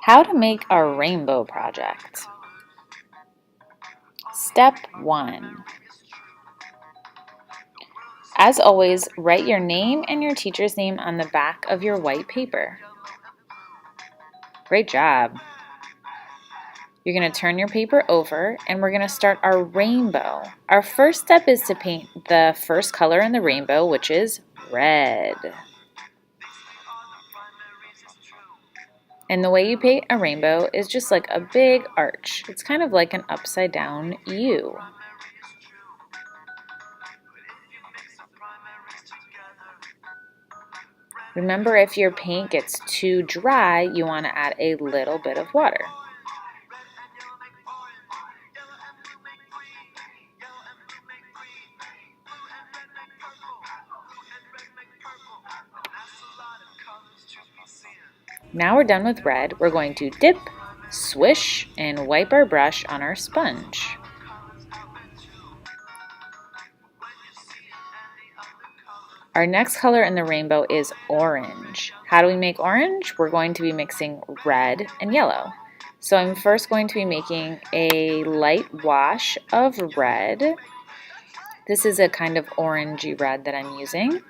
How to make our rainbow project. Step 1. As always, write your name and your teacher's name on the back of your white paper. Great job. You're going to turn your paper over and we're going to start our rainbow. Our first step is to paint the first color in the rainbow, which is red. And the way you paint a rainbow is just like a big arch. It's kind of like an upside down U. Remember, if your paint gets too dry, you want to add a little bit of water. Now we're done with red. We're going to dip, swish, and wipe our brush on our sponge. Our next color in the rainbow is orange. How do we make orange? We're going to be mixing red and yellow. So I'm first going to be making a light wash of red. This is a kind of orangey red that I'm using.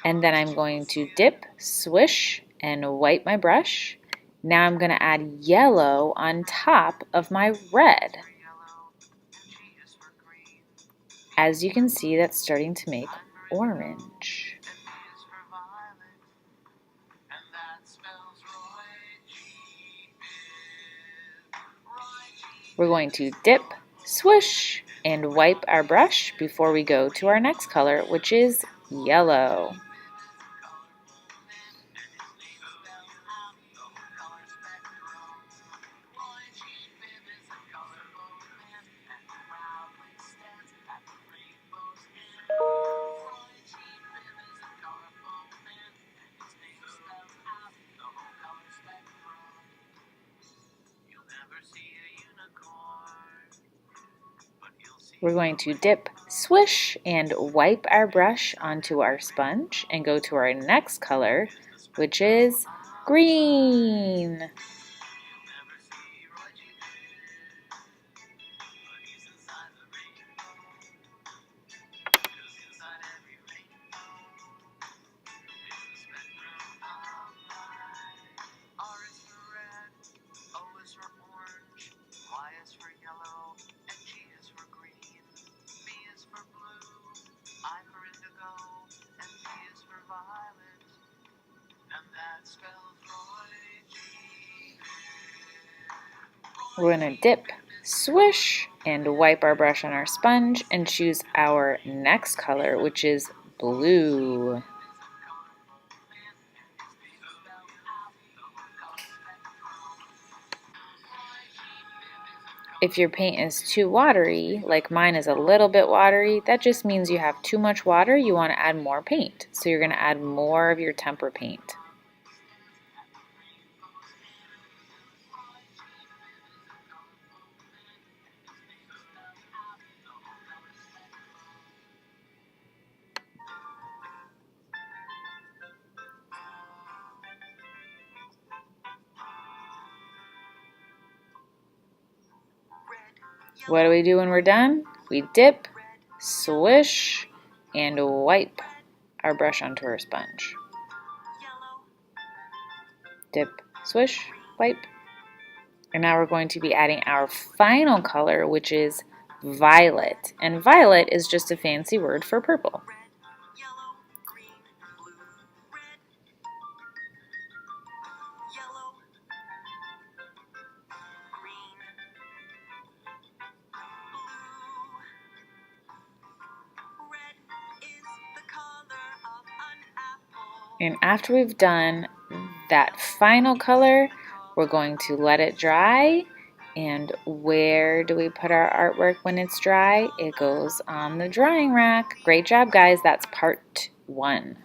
And then I'm going to dip, swish, and wipe my brush. Now I'm going to add yellow on top of my red. As you can see, that's starting to make orange. We're going to dip, swish, and wipe our brush before we go to our next color, which is yellow. We're going to dip, swish, and wipe our brush onto our sponge and go to our next color, which is green. We're going to dip, swish, and wipe our brush on our sponge and choose our next color, which is blue. If your paint is too watery, like mine is a little bit watery, that just means you have too much water. You want to add more paint. So you're going to add more of your tempera paint. What do we do when we're done? We dip, swish, and wipe our brush onto our sponge. Dip, swish, wipe. And now we're going to be adding our final color, which is violet. And violet is just a fancy word for purple. And after we've done that final color, we're going to let it dry. And where do we put our artwork when it's dry? It goes on the drying rack. Great job, guys. That's part 1.